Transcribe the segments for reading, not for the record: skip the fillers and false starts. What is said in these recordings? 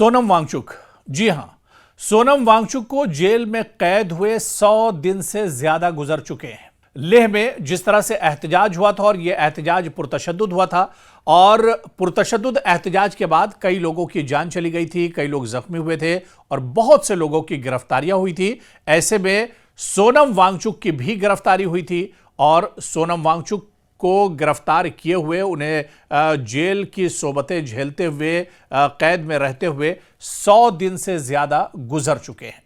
सोनम वांगचुक। जी हां, सोनम वांगचुक को जेल में कैद हुए 100 दिन से ज्यादा गुजर चुके हैं। लेह में जिस तरह से एहतजाज हुआ था और यह एहतजाज पुरतशद्दुद हुआ था और पुरतशद्दुद एहतजाज के बाद कई लोगों की जान चली गई थी, कई लोग जख्मी हुए थे और बहुत से लोगों की गिरफ्तारियां हुई थी। ऐसे में सोनम वांगचुक की भी गिरफ्तारी हुई थी और सोनम वांगचुक को गिरफ्तार किए हुए उन्हें जेल की सोबतें झेलते हुए कैद में रहते हुए 100 दिन से ज्यादा गुजर चुके हैं।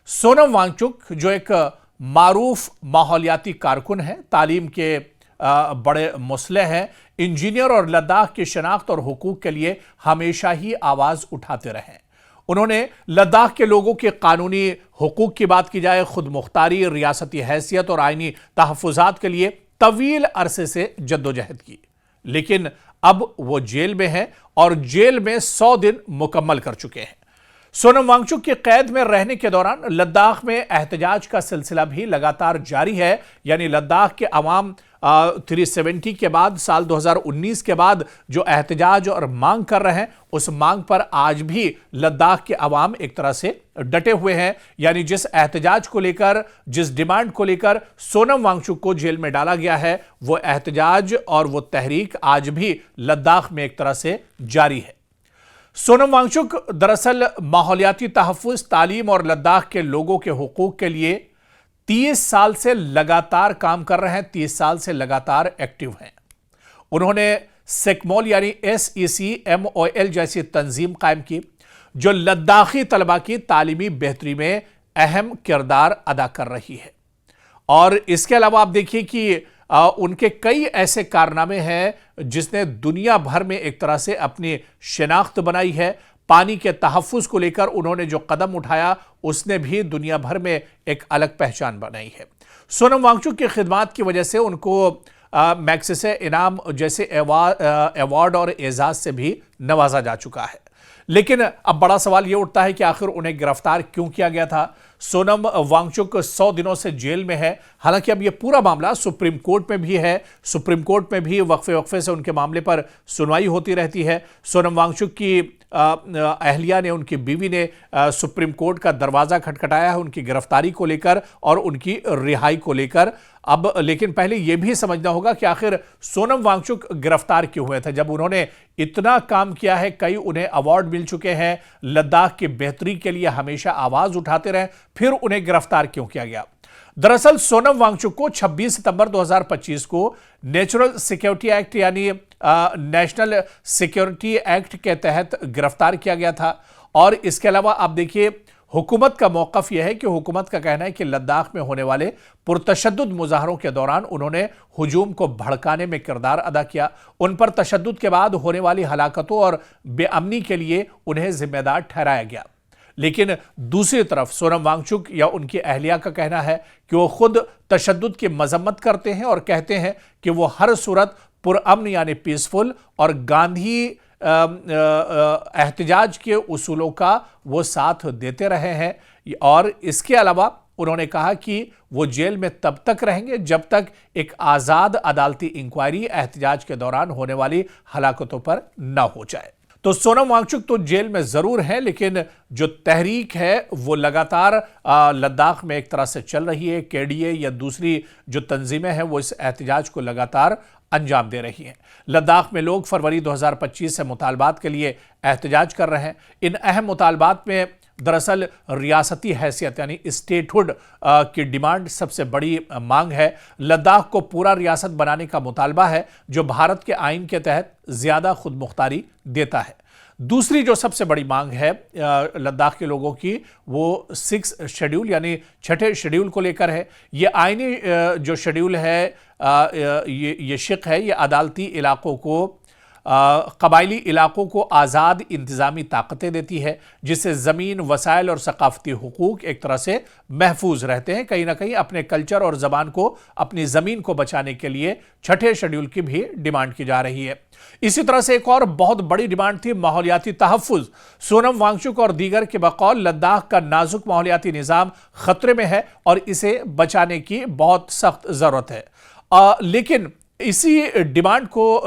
सोनम वांगचुक जो एक मारूफ माहौलियाती कारकुन है, तालीम के बड़े मुसल्ह हैं, इंजीनियर और लद्दाख की शनाख्त और हुकूक के लिए हमेशा ही आवाज उठाते रहे। उन्होंने लद्दाख के लोगों के कानूनी हुकूक की बात की जाए, खुद मुख्तारी, रियासती हैसियत और आईनी तहफ़्फ़ुज़ात के लिए तवील अरसे से जद्दोजहद की, लेकिन अब वो जेल में है और जेल में 100 दिन मुकम्मल कर चुके हैं। सोनम वांगचुक के कैद में रहने के दौरान लद्दाख में एहतजाज का सिलसिला भी लगातार जारी है। यानी लद्दाख के अवाम 370 के बाद, साल 2019 के बाद जो एहतजाज और मांग कर रहे हैं, उस मांग पर आज भी लद्दाख के अवाम एक तरह से डटे हुए हैं। यानी जिस एहतजाज को लेकर, जिस डिमांड को लेकर सोनम वांगचुक को जेल में डाला गया है, वो एहतजाज और वो तहरीक आज भी लद्दाख में एक तरह से जारी है। सोनम वांगचुक दरअसल माहौलियाती तहफ़्फ़ुज़, तालीम और लद्दाख के लोगों के हुकूक के लिए 30 साल से लगातार काम कर रहे हैं, 30 साल से लगातार एक्टिव हैं। उन्होंने सेकमोल यानी SECMOL जैसी तंजीम कायम की जो लद्दाखी तलबा की तालीमी बेहतरी में अहम किरदार अदा कर रही है। और इसके अलावा आप देखिए कि उनके कई ऐसे कारनामे हैं जिसने दुनिया भर में एक तरह से अपनी शिनाख्त बनाई है। पानी के तहफ़्फ़ुज़ को लेकर उन्होंने जो कदम उठाया, उसने भी दुनिया भर में एक अलग पहचान बनाई है। सोनम वांगचुक की खिदमात की वजह से उनको मैग्सेसे इनाम जैसे अवार्ड और एजाज से भी नवाजा जा चुका है। लेकिन अब बड़ा सवाल यह उठता है कि आखिर उन्हें गिरफ्तार क्यों किया गया था। सोनम वांगचुक 100 दिनों से जेल में है। हालांकि अब यह पूरा मामला सुप्रीम कोर्ट में भी है, सुप्रीम कोर्ट में भी वक्फे से उनके मामले पर सुनवाई होती रहती है। सोनम वांगचुक की अहलिया ने, उनकी बीवी ने सुप्रीम कोर्ट का दरवाजा खटखटाया है उनकी गिरफ्तारी को लेकर और उनकी रिहाई को लेकर। अब लेकिन पहले यह भी समझना होगा कि आखिर सोनम वांगचुक गिरफ्तार क्यों हुए थे, जब उन्होंने इतना काम किया है, कई उन्हें अवार्ड मिल चुके हैं, लद्दाख की बेहतरी के लिए हमेशा आवाज उठाते रहे, फिर उन्हें गिरफ्तार क्यों किया गया। दरअसल सोनम वांगचुक को 26 सितंबर 2025 को नेचुरल सिक्योरिटी एक्ट यानी नेशनल सिक्योरिटी एक्ट के तहत गिरफ्तार किया गया था। और इसके अलावा आप देखिए, हुकूमत का मौक़िफ़ यह है कि हुकूमत का कहना है कि लद्दाख में होने वाले पुरतशद्दुद मुज़ाहरों के दौरान उन्होंने हुजूम को भड़काने में किरदार अदा किया। उन पर तशद्दुद के बाद होने वाली हलाकतों और बेअमनी के लिए उन्हें जिम्मेदार ठहराया गया। लेकिन दूसरी तरफ सोनम वांगचुक या उनकी अहलिया का कहना है कि वो खुद तशद्दुद की मजम्मत करते हैं और कहते हैं कि वो हर सूरत पुरअमन यानी पीसफुल और गांधी एहतजाज के उसूलों का वो साथ देते रहे हैं। और इसके अलावा उन्होंने कहा कि वो जेल में तब तक रहेंगे जब तक एक आज़ाद अदालती इंक्वायरी एहतजाज के दौरान होने वाली हलाकतों पर न हो जाए। तो सोनम वांगचुक तो जेल में जरूर है, लेकिन जो तहरीक है वो लगातार लद्दाख में एक तरह से चल रही है। KDA या दूसरी जो तंजीमें हैं वो इस एहतजाज को लगातार अंजाम दे रही हैं। लद्दाख में लोग फरवरी 2025 से मुतालबात के लिए एहतजाज कर रहे हैं। इन अहम मुतालबात में दरअसल रियासती हैसियत यानी स्टेटहुड की डिमांड सबसे बड़ी मांग है। लद्दाख को पूरा रियासत बनाने का मुतालबा है जो भारत के आइन के तहत ज्यादा खुद मुख्तारी देता है। दूसरी जो सबसे बड़ी मांग है लद्दाख के लोगों की, वो 6 शेड्यूल यानी 6ठे शेड्यूल को लेकर है। ये आइनी जो शेड्यूल है, ये शिक है, ये अदालती इलाकों को, कबायली इलाकों को आज़ाद इंतज़ामी ताकतें देती है, जिससे ज़मीन, वसाइल और सकाफ़ती हुकूक एक तरह से महफूज रहते हैं। कहीं ना कहीं अपने कल्चर और ज़बान को, अपनी ज़मीन को बचाने के लिए 6ठे शेड्यूल की भी डिमांड की जा रही है। इसी तरह से एक और बहुत बड़ी डिमांड थी माहौलियाती तहफ़्फ़ुज़। सोनम वांगचुक और दीगर के बकौल लद्दाख का नाजुक माहौलियाती निज़ाम ख़तरे में है और इसे बचाने की बहुत सख्त ज़रूरत है। लेकिन इसी डिमांड को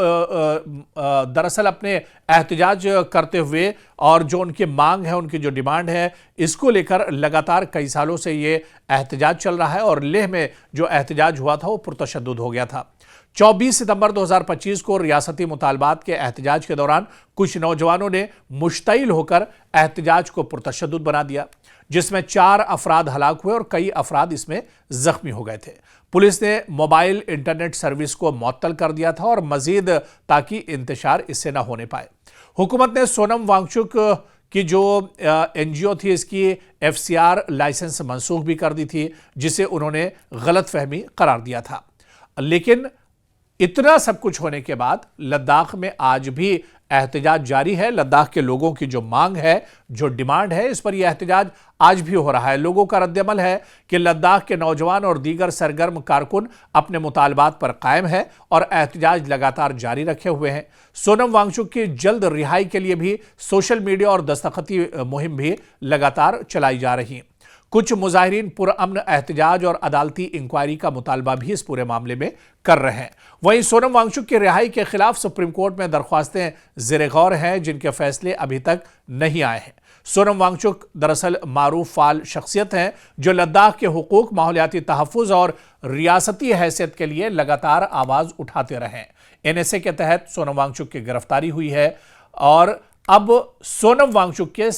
दरअसल अपने एहतजाज करते हुए और जो उनकी मांग है, उनकी जो डिमांड है, इसको लेकर लगातार कई सालों से ये एहतजाज चल रहा है और लेह में जो एहतजाज हुआ था वो पुरतशद्दुद हो गया था। 24 सितंबर 2025 को रियासती मुतालबात के एहतजाज के दौरान कुछ नौजवानों ने मुश्तइल होकर एहतजाज को पुरतशद्दुद बना दिया, जिसमें 4 अफराद हलाक हुए और कई अफराद इसमें जख्मी हो गए थे। पुलिस ने मोबाइल इंटरनेट सर्विस को मुअत्तल कर दिया था और मजीद ताकि इंतशार इससे न होने पाए। हुकूमत ने सोनम वांगचुक की जो एनजीओ थी, इसकी FCR लाइसेंस मंसूख भी कर दी थी, जिसे उन्होंने गलतफहमी करार दिया था। लेकिन इतना सब कुछ होने के बाद लद्दाख में आज भी एहतजाज जारी है। लद्दाख के लोगों की जो मांग है, जो डिमांड है, इस पर यह एहतजाज आज भी हो रहा है। लोगों का रद्दअमल है कि लद्दाख के नौजवान और दीगर सरगर्म कारकुन अपने मुतालबात पर कायम है और एहतजाज लगातार जारी रखे हुए हैं। सोनम वांगचुक की जल्द रिहाई के लिए भी सोशल मीडिया और दस्तखती मुहिम भी लगातार चलाई जा रही है। कुछ मुजाहिरीन पुरअमन एहतजाज और अदालती इंक्वायरी का मुतालबा भी इस पूरे मामले में कर रहे हैं। वहीं सोनम वांगचुक की रिहाई के खिलाफ सुप्रीम कोर्ट में दरख्वास्तें ज़ेरे गौर हैं, जिनके फैसले अभी तक नहीं आए हैं। सोनम वांगचुक दरअसल मारूफ फाल शख्सियत हैं जो लद्दाख के हुकूक, माहौलियाती तहफ़्फ़ुज़ और रियासती हैसियत के लिए लगातार आवाज़ उठाते रहे हैं। NSA के तहत सोनम वांगचुक की गिरफ्तारी हुई है और अब सोनम वांगचुक के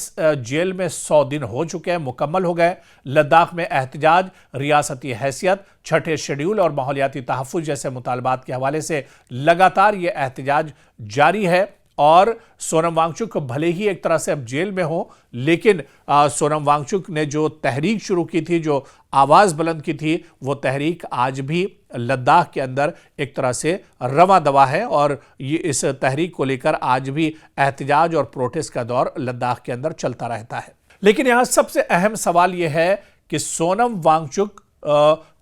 जेल में 100 दिन हो चुके हैं, मुकम्मल हो गए। लद्दाख में एहतजाज, रियासती हैसियत, छठे शेड्यूल और माहौलियाती तहफ़्फ़ुज़ जैसे मुतालबात के हवाले से लगातार ये एहतजाज जारी है और सोनम वांगचुक भले ही एक तरह से अब जेल में हो, लेकिन सोनम वांगचुक ने जो तहरीक शुरू की थी, जो आवाज़ बुलंद की थी, वो तहरीक आज भी लद्दाख के अंदर एक तरह से रवा दवा है और ये इस तहरीक को लेकर आज भी एहतजाज और प्रोटेस्ट का दौर लद्दाख के अंदर चलता रहता है। लेकिन यहाँ सबसे अहम सवाल ये है कि सोनम वांगचुक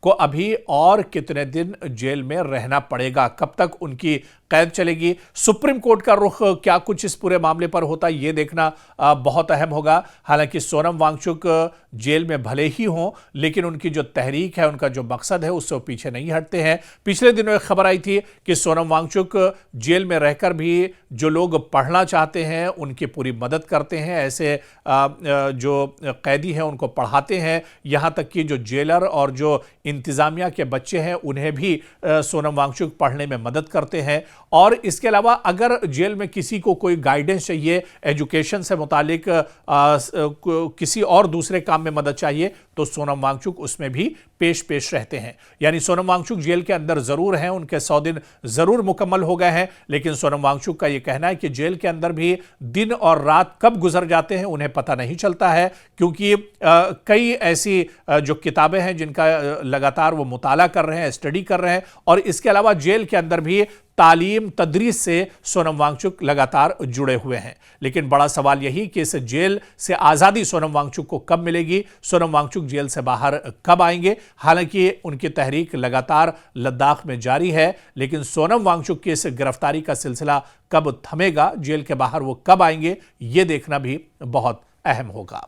को अभी और कितने दिन जेल में रहना पड़ेगा, कब तक उनकी कैद चलेगी। सुप्रीम कोर्ट का रुख क्या कुछ इस पूरे मामले पर होता है, ये देखना बहुत अहम होगा। हालांकि सोनम वांगचुक जेल में भले ही हों, लेकिन उनकी जो तहरीक है, उनका जो मकसद है, उससे वो पीछे नहीं हटते हैं। पिछले दिनों एक खबर आई थी कि सोनम वांगचुक जेल में रहकर भी जो लोग पढ़ना चाहते हैं उनकी पूरी मदद करते हैं, ऐसे जो कैदी हैं उनको पढ़ाते हैं। यहाँ तक कि जो जेलर और जो इंतजामिया के बच्चे हैं उन्हें भी सोनम वांगचुक पढ़ने में मदद करते हैं। और इसके अलावा अगर जेल में किसी को कोई गाइडेंस चाहिए, एजुकेशन से मुतालिक किसी और दूसरे काम में मदद चाहिए, तो सोनम वांगचुक उसमें भी पेश रहते हैं। यानी सोनम वांगचुक जेल के अंदर जरूर हैं, उनके 100 दिन जरूर मुकम्मल हो गए हैं, लेकिन सोनम वांगचुक का यह कहना है कि जेल के अंदर भी दिन और रात कब गुजर जाते हैं उन्हें पता नहीं चलता है, क्योंकि कई ऐसी जो किताबें हैं जिनका लगातार वो मुताला कर रहे हैं, स्टडी कर रहे हैं, और इसके अलावा जेल के अंदर भी तालीम तदरीस से सोनम वांगचुक लगातार जुड़े हुए हैं। लेकिन बड़ा सवाल यही कि इस जेल से आज़ादी सोनम वांगचुक को कब मिलेगी, सोनम वांगचुक जेल से बाहर कब आएंगे। हालांकि उनकी तहरीक लगातार लद्दाख में जारी है, लेकिन सोनम वांगचुक की इस गिरफ्तारी का सिलसिला कब थमेगा, जेल के बाहर वो कब आएंगे, ये देखना भी बहुत अहम होगा।